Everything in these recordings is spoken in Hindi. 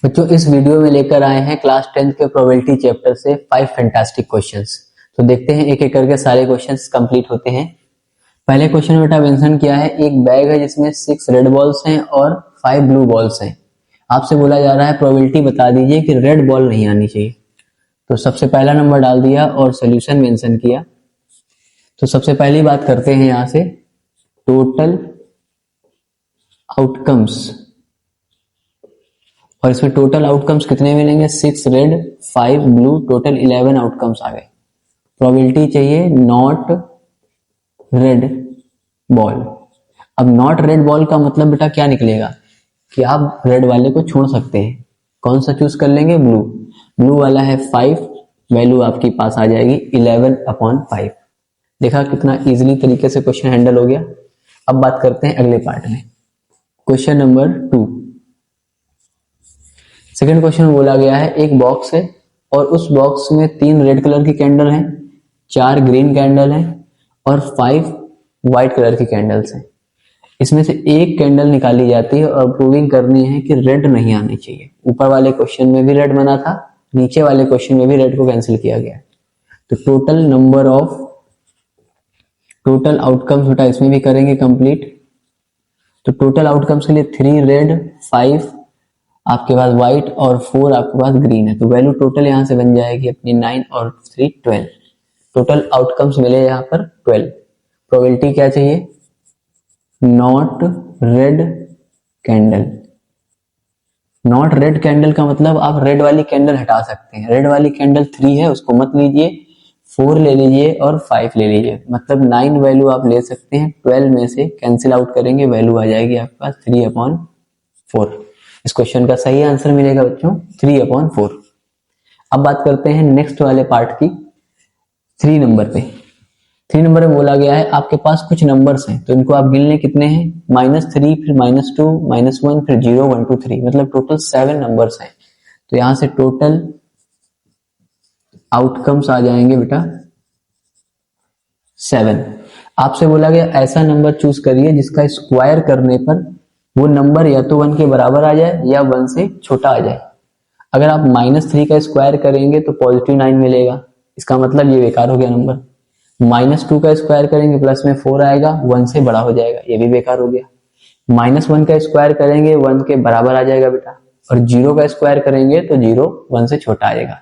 बच्चों इस वीडियो में लेकर आए हैं क्लास 10th के प्रोबेबिलिटी चैप्टर से 5 फैंटास्टिक क्वेश्चंस। तो देखते हैं एक एक करके सारे क्वेश्चंस कंप्लीट होते हैं। पहले क्वेश्चन में बेटा मेंशन किया है एक बैग है जिसमें 6 रेड बॉल्स हैं और 5 ब्लू बॉल्स हैं। आपसे बोला जा रहा है प्रोबेबिलिटी बता दीजिए कि रेड बॉल नहीं आनी चाहिए। तो सबसे पहला नंबर डाल दिया और सोल्यूशन मेंशन किया। तो सबसे पहली बात करते हैं यहां से टोटल आउटकम्स, और इसमें टोटल आउटकम्स कितने मिलेंगे? 6 रेड 5 ब्लू, टोटल 11 आउटकम्स आ गए। प्रोबेबिलिटी चाहिए नॉट रेड बॉल। अब नॉट रेड बॉल का मतलब बेटा क्या निकलेगा कि आप रेड वाले को छोड़ सकते हैं। कौन सा चूज कर लेंगे? ब्लू। ब्लू वाला है 5, वैल्यू आपके पास आ जाएगी 11/5। देखा कितना इजीली तरीके से क्वेश्चन हैंडल हो गया। अब बात करते हैं अगले पार्ट में, क्वेश्चन नंबर 2। सेकंड क्वेश्चन में बोला गया है एक बॉक्स है और उस बॉक्स में 3 रेड कलर की कैंडल हैं, 4 ग्रीन कैंडल हैं और 5 व्हाइट कलर की कैंडल्स हैं। इसमें से एक कैंडल निकाली जाती है और प्रूविंग करनी है कि रेड नहीं आनी चाहिए। ऊपर वाले क्वेश्चन में भी रेड बना था, नीचे वाले क्वेश्चन में भी रेड को कैंसिल किया गया। तो टोटल आउटकम्स बेटा इसमें भी करेंगे कंप्लीट। तो टोटल आउटकम्स के लिए 3 रेड 5 आपके पास व्हाइट और 4 आपके पास ग्रीन है। तो वैल्यू टोटल यहां से बन जाएगी अपनी 9 और 3 12। टोटल आउटकम्स मिले यहाँ पर 12। प्रोबेबिलिटी क्या चाहिए? Not red candle. Not red candle का मतलब आप रेड वाली कैंडल हटा सकते हैं। रेड वाली कैंडल 3 है, उसको मत लीजिए, 4 ले लीजिए और 5 ले लीजिए। मतलब 9 वैल्यू आप ले सकते हैं। 12 में से कैंसिल आउट करेंगे, वैल्यू आ जाएगी आपके पास 3/4। इस क्वेश्चन का सही आंसर मिलेगा बच्चों 3/4। अब बात करते हैं नेक्स्ट वाले पार्ट की, 3 नंबर पे। 3 नंबर में बोला गया है आपके पास कुछ नंबर्स हैं, तो इनको आप गिन लें कितने हैं। -3 फिर -2 -1 फिर 0 1 2 3, मतलब टोटल 7 नंबर्स हैं। तो यहां से टोटल आउटकम्स आ जाएंगे बेटा 7। आपसे बोला गया ऐसा नंबर चूज करिए जिसका स्क्वायर करने पर वो नंबर या तो 1 के बराबर आ जाए या 1 से छोटा आ जाए। अगर आप -3 का स्क्वायर करेंगे तो +9 मिलेगा, इसका मतलब ये बेकार हो गया नंबर। -2 का स्क्वायर करेंगे प्लस में 4 आएगा, 1 से बड़ा हो जाएगा, ये भी बेकार हो गया। -1 का स्क्वायर करेंगे 1 के बराबर आ जाएगा बेटा, और 0 का स्क्वायर करेंगे तो 0 1 से छोटा आएगा।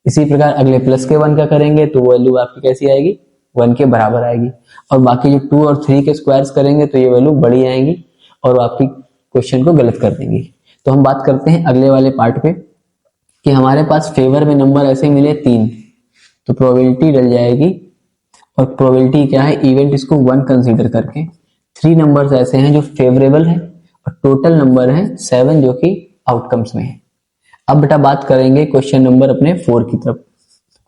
इसी प्रकार अगले प्लस के 1 का करेंगे तो वैल्यू आपकी कैसी आएगी? 1 के बराबर आएगी। और बाकी जो 2 और 3 के स्क्वायर्स करेंगे तो ये वैल्यू बड़ी आएंगी और आपकी क्वेश्चन को गलत कर देंगी। तो हम बात करते हैं अगले वाले पार्ट पे कि हमारे पास फेवर में नंबर ऐसे मिले 3, तो प्रोबेबिलिटी डल जाएगी। और प्रोबेबिलिटी क्या है? इवेंट इसको 1 कंसीडर करके 3 नंबर्स ऐसे हैं जो फेवरेबल हैं और टोटल नंबर है 7 जो कि आउटकम्स में है। अब बेटा बात करेंगे क्वेश्चन नंबर अपने 4 की तरफ।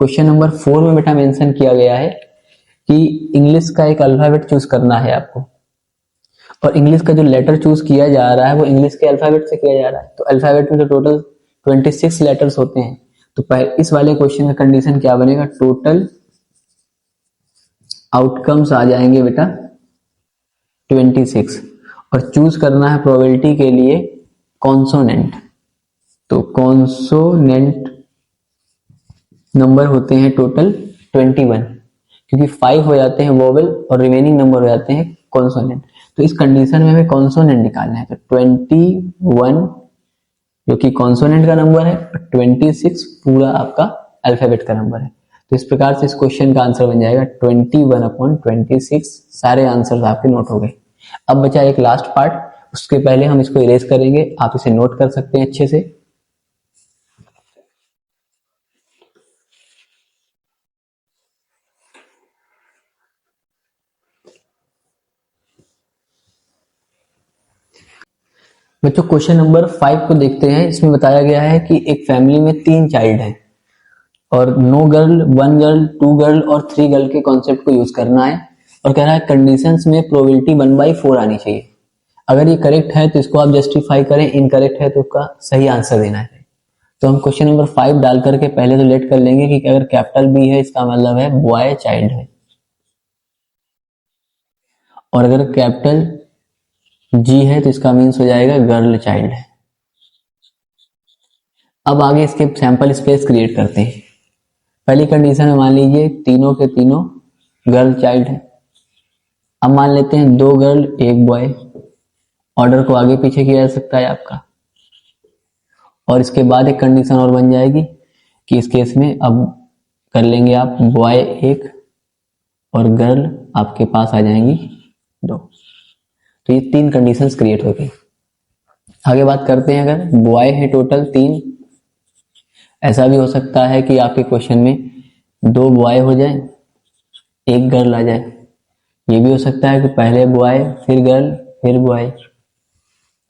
क्वेश्चन नंबर 4 में बेटा मेंशन किया गया है कि इंग्लिश का एक अल्फाबेट चूज करना है आपको, और इंग्लिश का जो लेटर चूज किया जा रहा है वो इंग्लिश के अल्फाबेट से किया जा रहा है। तो अल्फाबेट में तो टोटल 26 लेटर्स होते हैं। तो इस वाले क्वेश्चन का कंडीशन क्या बनेगा? टोटल आउटकम्स आ जाएंगे बेटा 26, और चूज करना है प्रोबेबिलिटी के लिए कॉन्सोनेंट। तो कॉन्सोनेंट नंबर होते हैं टोटल 21, क्योंकि 5 हो जाते हैं वोवेल और रिमेनिंग नंबर हो जाते हैं कॉन्सोनेंट। तो इस कंडीशन में हमें कॉन्सोनेंट निकालना है। तो 21 जो कि कॉन्सोनेंट का नंबर है, 26 पूरा आपका अल्फाबेट का नंबर है। तो इस प्रकार से इस क्वेश्चन का आंसर बन जाएगा 21/26। सारे आंसर आपके नोट हो गए। अब बचा एक लास्ट पार्ट, उसके पहले हम इसको इरेज करेंगे, आप इसे नोट कर सकते हैं अच्छे से। बच्चों क्वेश्चन नंबर 5 को देखते हैं। इसमें बताया गया है कि एक फैमिली में 3 चाइल्ड हैं और नो गर्ल 1 गर्ल 2 गर्ल और 3 गर्ल के कॉन्सेप्ट को यूज करना है, और कह रहा है कंडीशंस में प्रोबेबिलिटी 1/4 आनी चाहिए। अगर ये करेक्ट है तो इसको आप जस्टिफाई करें, इनकरेक्ट है तो उसका सही आंसर देना है। तो हम क्वेश्चन नंबर 5 डाल करके पहले तो लेट कर लेंगे कि अगर कैपिटल बी है इसका मतलब है बॉय चाइल्ड है, और अगर कैपिटल जी है तो इसका मीन्स हो जाएगा गर्ल चाइल्ड है। अब आगे इसके सैंपल स्पेस क्रिएट करते हैं। पहली कंडीशन में मान लीजिए तीनों के तीनों गर्ल चाइल्ड है। अब मान लेते हैं 2 गर्ल 1 बॉय। ऑर्डर को आगे पीछे किया जा सकता है आपका। और इसके बाद एक कंडीशन और बन जाएगी कि इस केस में अब कर लेंगे आप बॉय 1 और गर्ल आपके पास आ जाएंगी 2। तो ये 3 कंडीशंस क्रिएट हो गई। आगे बात करते हैं, अगर बॉय है टोटल 3, ऐसा भी हो सकता है कि आपके क्वेश्चन में 2 बॉय हो जाए 1 गर्ल आ जाए। ये भी हो सकता है कि पहले बॉय फिर गर्ल फिर बॉय।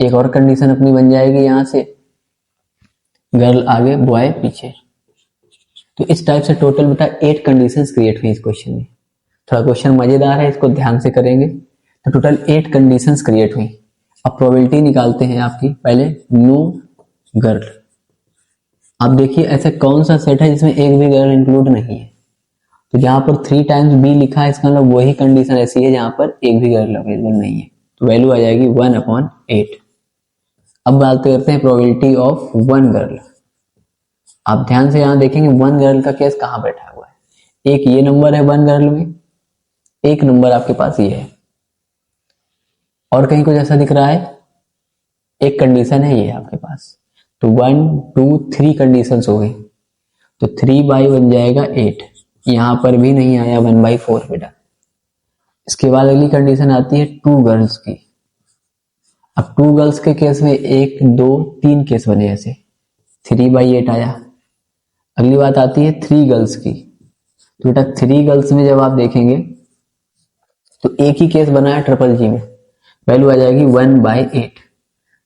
एक और कंडीशन अपनी बन जाएगी यहां से, गर्ल आगे बॉय पीछे। तो इस टाइप से टोटल बेटा 8 कंडीशंस क्रिएट हुई इस क्वेश्चन में। थोड़ा क्वेश्चन मजेदार है, इसको ध्यान से करेंगे तो टोटल 8 कंडीशंस क्रिएट हुई। अब प्रोबेबिलिटी निकालते हैं आपकी। पहले नो गर्ल। अब देखिए ऐसा कौन सा सेट है जिसमें एक भी गर्ल इंक्लूड नहीं है। तो जहां पर 3 टाइम्स बी लिखा है इसका मतलब वही कंडीशन ऐसी है जहां पर एक भी गर्ल अवेलेबल नहीं है। तो वैल्यू आ जाएगी 1/8। अब बात करते हैं प्रोबेबिलिटी ऑफ 1 गर्ल। आप ध्यान से यहां देखेंगे 1 गर्ल का केस कहां बैठा हुआ है। एक ये नंबर है 1 गर्ल में, एक नंबर आपके पास ये है, और कहीं कुछ ऐसा दिख रहा है। एक कंडीशन है ये आपके पास। तो 1 2 3 कंडीशन हो गई। तो 3 बाई बन जाएगा 8। यहां पर भी नहीं आया 1/4 बेटा। इसके बाद अगली कंडीशन आती है 2 गर्ल्स की। अब 2 गर्ल्स के केस में 1 2 3 केस बने ऐसे, 3/8 आया। अगली बात आती है 3 गर्ल्स की। तो बेटा 3 गर्ल्स में जब आप देखेंगे तो एक ही केस बना है ट्रिपल जी में, वैल्यू आ जाएगी 1/8।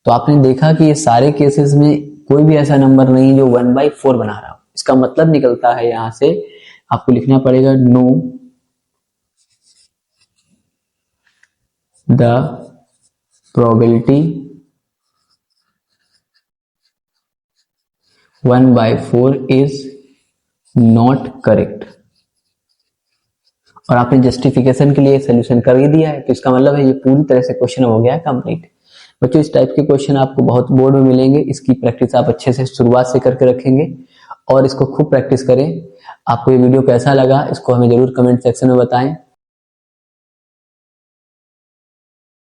तो आपने देखा कि ये सारे केसेस में कोई भी ऐसा नंबर नहीं जो 1/4 बना रहा हो। इसका मतलब निकलता है यहां से आपको लिखना पड़ेगा know the probability 1/4 is not correct. और आपने जस्टिफिकेशन के लिए सोल्यूशन कर ही दिया है। तो इसका मतलब है ये पूरी तरह से क्वेश्चन हो गया कंप्लीट। बच्चों इस टाइप के क्वेश्चन आपको बहुत बोर्ड में मिलेंगे। इसकी प्रैक्टिस आप अच्छे से शुरुआत से करके रखेंगे और इसको खूब प्रैक्टिस करें। आपको ये वीडियो कैसा लगा इसको हमें जरूर कमेंट सेक्शन में बताएं।